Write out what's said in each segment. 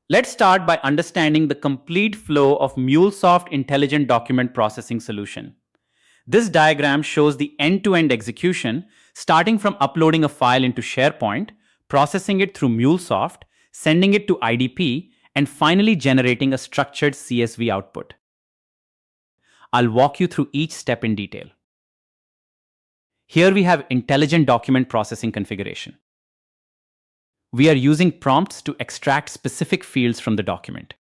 Let's start by understanding the complete flow of MuleSoft Intelligent Document Processing solution. This diagram shows the end-to-end execution, starting from uploading a file into SharePoint, processing it through MuleSoft, sending it to IDP, and finally generating a structured CSV output. I'll walk you through each step in detail. Here we have Intelligent Document Processing configuration. We are using prompts to extract specific fields from the document.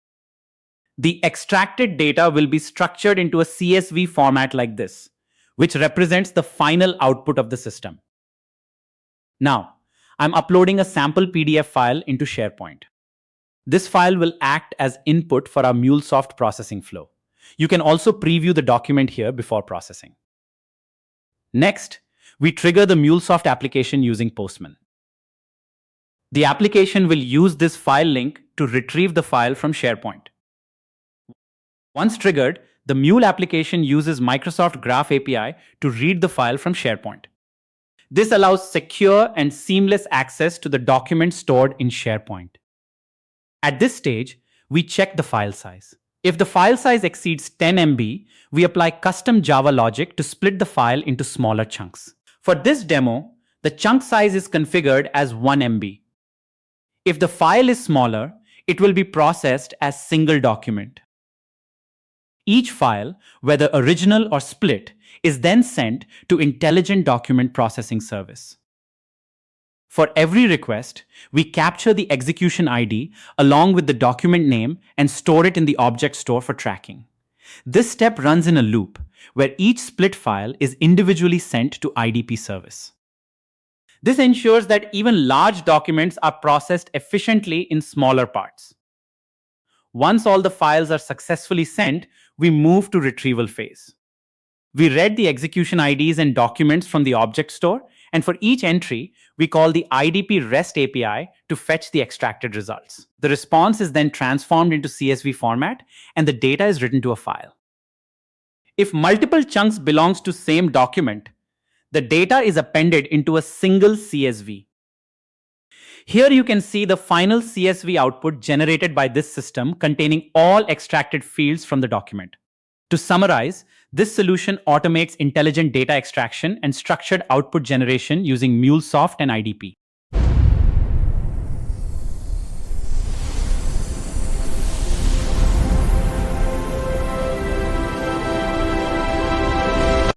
The extracted data will be structured into a CSV format like this, which represents the final output of the system. Now, I'm uploading a sample PDF file into SharePoint. This file will act as input for our MuleSoft processing flow. You can also preview the document here before processing. Next, we trigger the MuleSoft application using Postman. The application will use this file link to retrieve the file from SharePoint. Once triggered, the Mule application uses Microsoft Graph API to read the file from SharePoint. This allows secure and seamless access to the document stored in SharePoint. At this stage, we check the file size. If the file size exceeds 10 MB, we apply custom Java logic to split the file into smaller chunks. For this demo, the chunk size is configured as 1 MB. If the file is smaller, it will be processed as single document. Each file, whether original or split, is then sent to Intelligent Document Processing Service. For every request, we capture the execution ID along with the document name and store it in the object store for tracking. This step runs in a loop, where each split file is individually sent to IDP service. This ensures that even large documents are processed efficiently in smaller parts. Once all the files are successfully sent, we move to retrieval phase. We read the execution IDs and documents from the object store, and for each entry, we call the IDP REST API to fetch the extracted results. The response is then transformed into CSV format, and the data is written to a file. If multiple chunks belongs to same document, the data is appended into a single CSV. Here you can see the final CSV output generated by this system containing all extracted fields from the document. To summarize, this solution automates intelligent data extraction and structured output generation using MuleSoft and IDP.